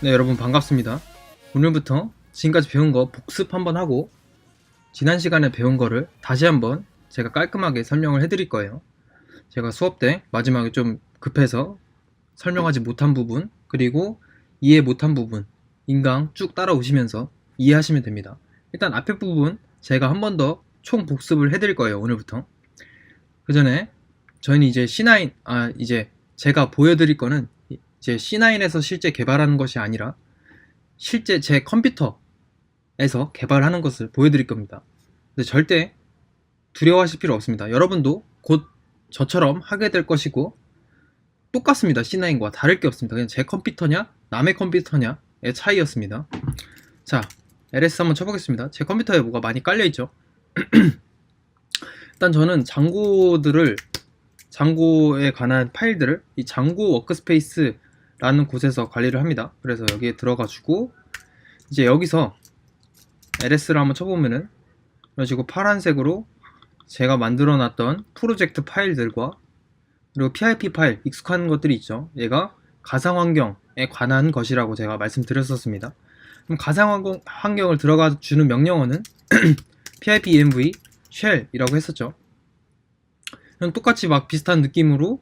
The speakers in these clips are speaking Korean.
네, 여러분 반갑습니다. 오늘부터 지금까지 배운 거 복습 한번 하고 지난 시간에 배운 거를 다시 한번 제가 깔끔하게 설명을 해드릴 거예요. 제가 수업 때 마지막에 좀 급해서 설명하지 못한 부분, 그리고 이해 못한 부분 인강 쭉 따라오시면서 이해하시면 됩니다. 일단 앞에 부분 제가 한 번 더 총 복습을 해드릴 거예요. 오늘부터. 그 전에 저희는 이제 C9, 이제 제가 보여드릴 거는 이제 C9에서 실제 개발하는 것이 아니라 실제 제 컴퓨터에서 개발하는 것을 보여드릴 겁니다. 근데 절대 두려워하실 필요 없습니다. 여러분도 곧 저처럼 하게 될 것이고 똑같습니다. C9과 다를 게 없습니다. 그냥 제 컴퓨터냐 남의 컴퓨터냐의 차이였습니다. 자, LS 한번 쳐보겠습니다. 제 컴퓨터에 뭐가 많이 깔려있죠. 일단 저는 장고에 관한 파일들을 이 장고 워크스페이스라는 곳에서 관리를 합니다. 그래서 여기에 들어가지고 이제 여기서 LS를 한번 쳐보면은 이런 식으로 파란색으로 제가 만들어 놨던 프로젝트 파일들과 그리고 PIP 파일 익숙한 것들이 있죠. 얘가 가상환경에 관한 것이라고 제가 말씀드렸었습니다. 그럼 가상환경을 들어가 주는 명령어는 PIP env shell이라고 했었죠. 그럼 똑같이 막 비슷한 느낌으로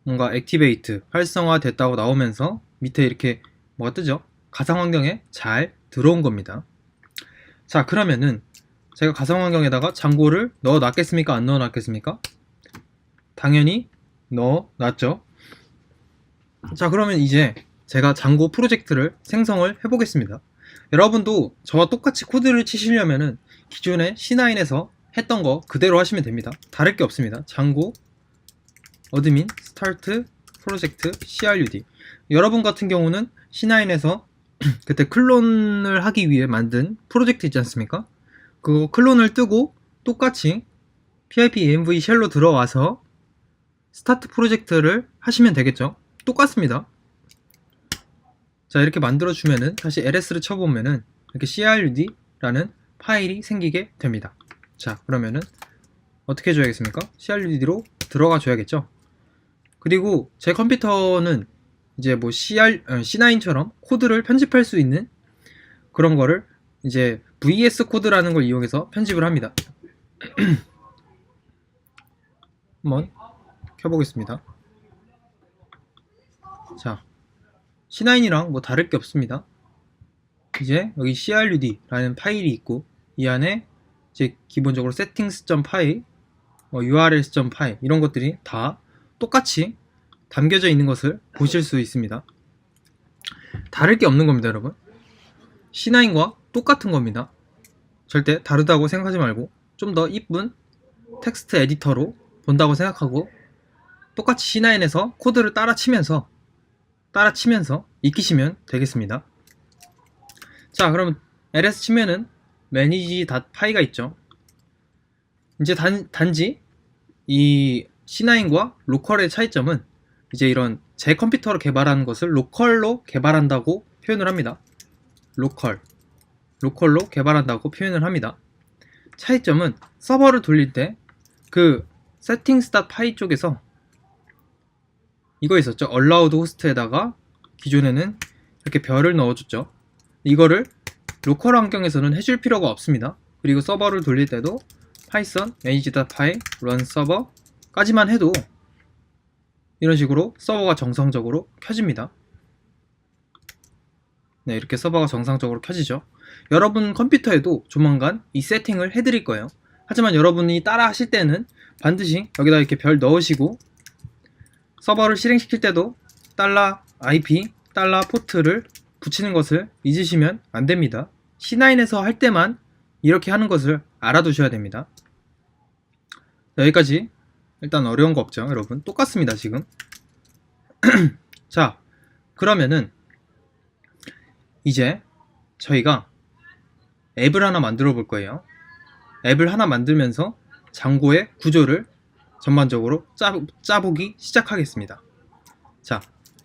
뭔가 액티베이트 활성화 됐다고 나오면서 밑에 이렇게 뭐가 뜨죠? 가상환경에 잘 들어온 겁니다. 자, 그러면은 제가 가상환경에다가 장고를 넣어 놨겠습니까? 안 넣어 놨겠습니까? 당연히 넣어 놨죠. 자, 그러면 이제 제가 장고 프로젝트를 생성을 해 보겠습니다. 여러분도 저와 똑같이 코드를 치시려면은 기존에 C9에서 했던 거 그대로 하시면 됩니다. 다를 게 없습니다. 장고 어드민 스타트 프로젝트 crud. 여러분 같은 경우는 C9에서 그때 클론을 하기 위해 만든 프로젝트 있지 않습니까? 그 클론을 뜨고 똑같이 pip env 쉘로 들어와서 스타트 프로젝트를 하시면 되겠죠. 똑같습니다. 자, 이렇게 만들어 주면은 다시 ls를 쳐보면은 이렇게 crud라는 파일이 생기게 됩니다. 자, 그러면은 어떻게 해줘야겠습니까? crud로 들어가 줘야겠죠. 그리고 제 컴퓨터는 이제 뭐 C9처럼 코드를 편집할 수 있는 그런 거를 이제 VS 코드라는 걸 이용해서 편집을 합니다. 한번 켜보겠습니다. 자, C9이랑 뭐 다를 게 없습니다. 이제 여기 crud라는 파일이 있고 이 안에 이제 기본적으로 settings.py, urls.py 이런 것들이 다 똑같이 담겨져 있는 것을 보실 수 있습니다. 다를 게 없는 겁니다, 여러분. C9과 똑같은 겁니다. 절대 다르다고 생각하지 말고 좀 더 이쁜 텍스트 에디터로 본다고 생각하고 똑같이 C9에서 코드를 따라치면서 익히시면 되겠습니다. 자, 그럼 ls 치면은 manage.py가 있죠. 이제 단지 이 C9과 로컬의 차이점은 이제 제 컴퓨터로 개발하는 것을 로컬로 개발한다고 표현을 합니다. 로컬로 개발한다고 표현을 합니다. 차이점은 서버를 돌릴 때 그 settings.py 쪽에서 이거 있었죠. allowed host에다가 기존에는 이렇게 별을 넣어줬죠. 이거를 로컬 환경에서는 해줄 필요가 없습니다. 그리고 서버를 돌릴 때도 python manage.py run server 까지만 해도 이런 식으로 서버가 정상적으로 켜집니다. 네, 이렇게 서버가 정상적으로 켜지죠. 여러분 컴퓨터에도 조만간 이 세팅을 해드릴 거예요. 하지만 여러분이 따라 하실 때는 반드시 여기다 이렇게 별 넣으시고 서버를 실행시킬 때도 $IP, $포트를 붙이는 것을 잊으시면 안 됩니다. C9에서 할 때만 이렇게 하는 것을 알아두셔야 됩니다. 자, 여기까지 일단 어려운 거 없죠, 여러분. 똑같습니다, 지금. 자, 그러면은 이제 저희가 앱을 하나 만들어 볼 거예요. 앱을 하나 만들면서 장고의 구조를 전반적으로 짜보기 시작하겠습니다. 자,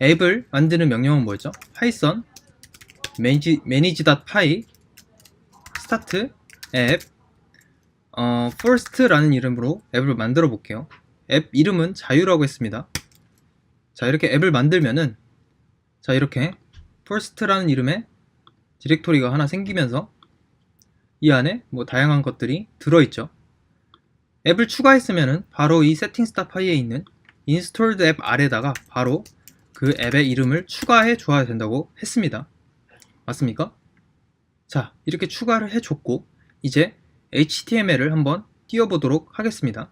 앱을 만드는 명령은 뭐였죠? python manage.py start app first라는 이름으로 앱을 만들어 볼게요. 앱 이름은 자유라고 했습니다. 자, 이렇게 앱을 만들면은 자, 이렇게 first라는 이름의 디렉토리가 하나 생기면서 이 안에 뭐 다양한 것들이 들어있죠. 앱을 추가했으면은 바로 이 settings.py에 있는 installed 앱 아래다가 바로 그 앱의 이름을 추가해 줘야 된다고 했습니다. 맞습니까? 자, 이렇게 추가를 해줬고 이제 HTML을 한번 띄워보도록 하겠습니다.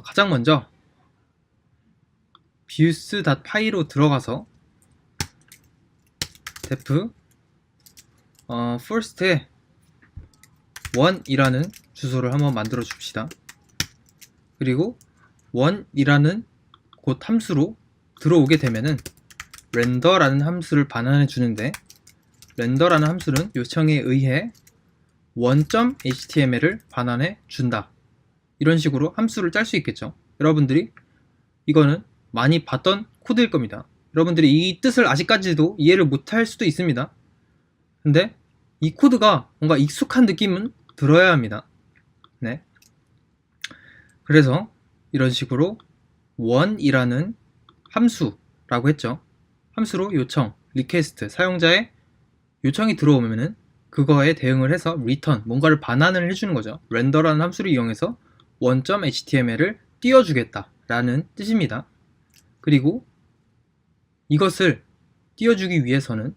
가장 먼저 views.py로 들어가서 def first에 1이라는 주소를 한번 만들어 줍시다. 그리고 1이라는 곧 함수로 들어오게 되면은 render라는 함수를 반환해 주는데 render라는 함수는 요청에 의해 1.html을 반환해 준다. 이런 식으로 함수를 짤 수 있겠죠. 여러분들이 이거는 많이 봤던 코드일 겁니다. 여러분들이 이 뜻을 아직까지도 이해를 못할 수도 있습니다. 근데 이 코드가 뭔가 익숙한 느낌은 들어야 합니다. 네. 그래서 이런 식으로 1이라는 함수라고 했죠. 함수로 요청, 리퀘스트, 사용자의 요청이 들어오면은 그거에 대응을 해서 return, 뭔가를 반환을 해주는 거죠. render라는 함수를 이용해서 1.html을 띄워주겠다 라는 뜻입니다. 그리고 이것을 띄워주기 위해서는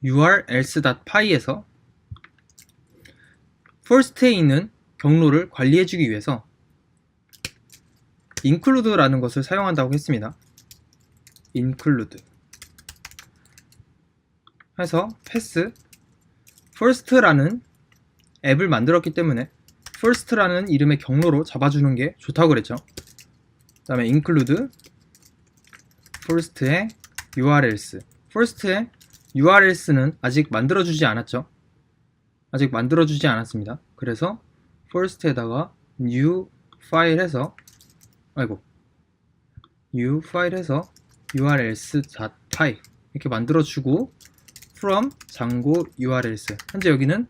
urls.py에서 first에 있는 경로를 관리해주기 위해서 include라는 것을 사용한다고 했습니다. include 해서 pass first라는 앱을 만들었기 때문에 first라는 이름의 경로로 잡아주는 게 좋다고 그랬죠. 그 다음에 include first의 urls first의 urls는 아직 만들어주지 않았죠. 아직 만들어주지 않았습니다. 그래서 first에다가 new 파일 해서 new 파일 해서 urls.py 이렇게 만들어주고 from 장고 urls 현재 여기는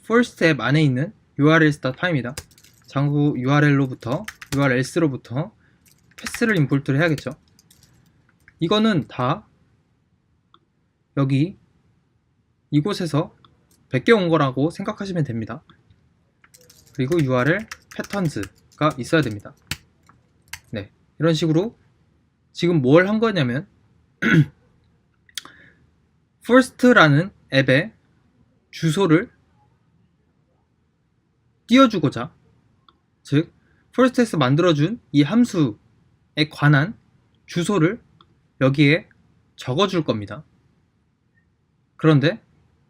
first 앱 안에 있는 urls.py입니다. 장고 url로부터 패스를 임포트를 해야겠죠. 이거는 다 여기 이곳에서 베껴온 거라고 생각하시면 됩니다. 그리고 url patterns가 있어야 됩니다. 네, 이런 식으로 지금 뭘 한 거냐면 first라는 앱의 주소를 띄워주고자, 즉 first에서 만들어준 이 함수에 관한 주소를 여기에 적어줄 겁니다. 그런데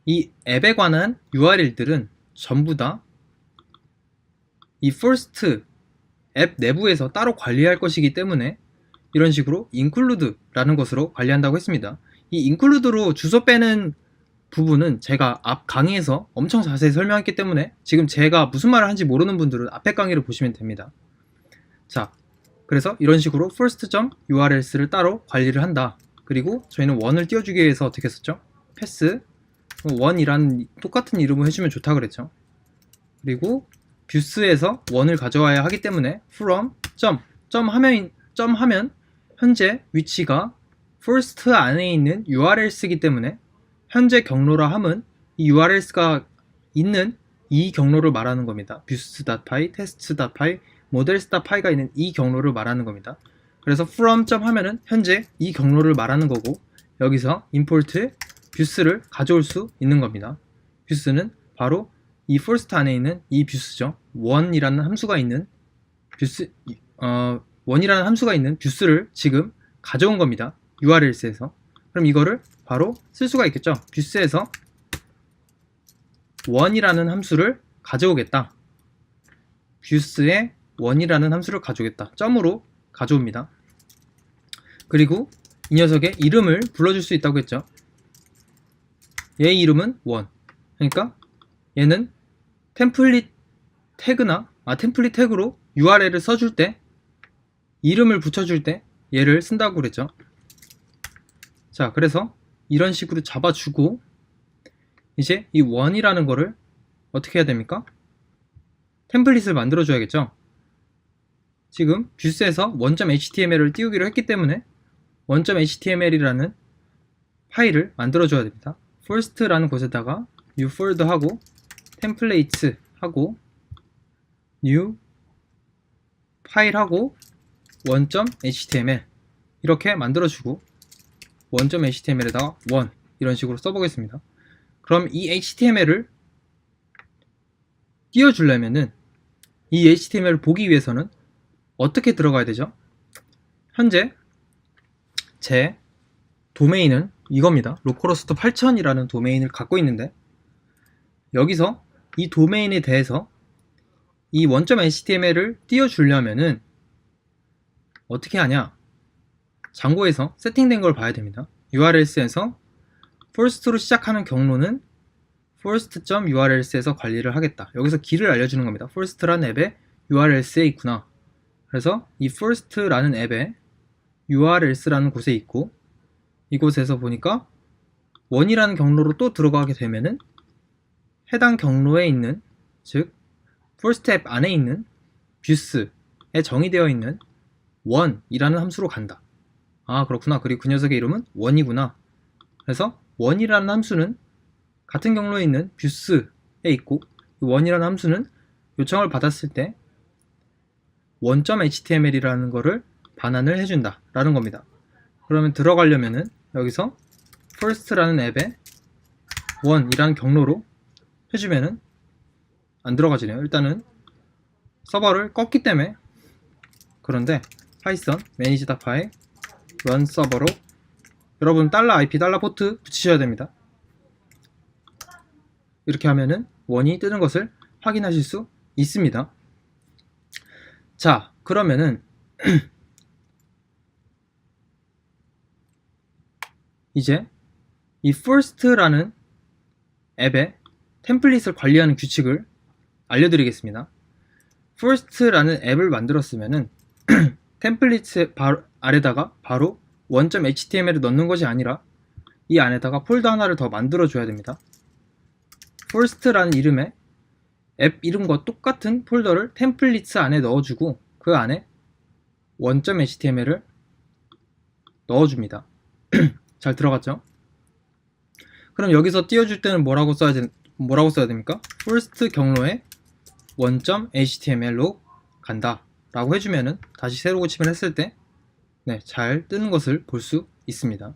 이 앱에 관한 URL들은 전부 다 이 first 앱 내부에서 따로 관리할 것이기 때문에 이런 식으로 include라는 것으로 관리한다고 했습니다. 이 include로 주소 빼는 부분은 제가 앞 강의에서 엄청 자세히 설명했기 때문에 지금 제가 무슨 말을 하는지 모르는 분들은 앞에 강의를 보시면 됩니다. 자, 그래서 이런 식으로 first.urls를 따로 관리를 한다. 그리고 저희는 1을 띄워주기 위해서 어떻게 했었죠? pass 1이라는 똑같은 이름을 해주면 좋다 그랬죠. 그리고 views에서 1을 가져와야 하기 때문에 from 하면 현재 위치가 first 안에 있는 urls이기 때문에 현재 경로라 함은 이 urls가 있는 이 경로를 말하는 겁니다. views.py, tests.py, models.py가 있는 이 경로를 말하는 겁니다. 그래서 from 하면은 현재 이 경로를 말하는 거고 여기서 import views를 가져올 수 있는 겁니다. views는 바로 이 first 안에 있는 이 views죠. 1이라는 함수가 있는 views를 지금 가져온 겁니다. urls에서. 그럼 이거를 바로 쓸 수가 있겠죠. views에서 1이라는 함수를 가져오겠다. views에 1이라는 함수를 가져오겠다. 점으로 가져옵니다. 그리고 이 녀석의 이름을 불러줄 수 있다고 했죠. 얘의 이름은 1. 그러니까 얘는 템플릿 태그로 URL을 써줄 때 이름을 붙여줄 때 얘를 쓴다고 그랬죠. 자, 그래서 이런 식으로 잡아주고 이제 이 1이라는 거를 어떻게 해야 됩니까? 템플릿을 만들어 줘야겠죠. 지금 뷰스에서 1.html을 띄우기로 했기 때문에 1.html이라는 파일을 만들어줘야 됩니다. first라는 곳에다가 new folder 하고 templates 하고 new 파일 하고 1.html 이렇게 만들어주고 1.html에다가 1 이런 식으로 써보겠습니다. 그럼 이 html을 띄워주려면은 이 html을 보기 위해서는 어떻게 들어가야 되죠? 현재 제 도메인은 이겁니다. 로컬호스트 8000이라는 도메인을 갖고 있는데 여기서 이 도메인에 대해서 이 1.html을 띄워주려면은 어떻게 하냐? 장고에서 세팅된 걸 봐야 됩니다. urls에서 first로 시작하는 경로는 first.urls에서 관리를 하겠다. 여기서 길을 알려주는 겁니다. first라는 앱에 urls에 있구나. 그래서 이 first라는 앱에 urls라는 곳에 있고 이곳에서 보니까 1이라는 경로로 또 들어가게 되면은 해당 경로에 있는 즉 first 앱 안에 있는 views에 정의되어 있는 1이라는 함수로 간다. 아 그렇구나. 그리고 그 녀석의 이름은 1이구나. 그래서 1이라는 함수는 같은 경로에 있는 views에 있고 1이라는 함수는 요청을 받았을 때 1.html이라는 거를 반환을 해준다 라는 겁니다. 그러면 들어가려면은 여기서 first라는 앱에 1이라는 경로로 해주면은 안 들어가지네요. 일단은 서버를 껐기 때문에. 그런데 python manage.py run 서버로 여러분 $IP $포트 붙이셔야 됩니다. 이렇게 하면은 1이 뜨는 것을 확인하실 수 있습니다. 자 그러면은 이제 이 first라는 앱의 템플릿을 관리하는 규칙을 알려드리겠습니다. first라는 앱을 만들었으면은 템플릿 아래다가 바로 1.html을 넣는 것이 아니라 이 안에다가 폴더 하나를 더 만들어 줘야 됩니다. first라는 이름의 앱 이름과 똑같은 폴더를 템플릿 안에 넣어주고 그 안에 1.html을 넣어줍니다. 잘 들어갔죠? 그럼 여기서 띄워줄 때는 뭐라고 써야 됩니까? first 경로에 1.html로 간다 라고 해주면은 다시 새로 고침을 했을 때 잘 뜨는 것을 볼 수 있습니다.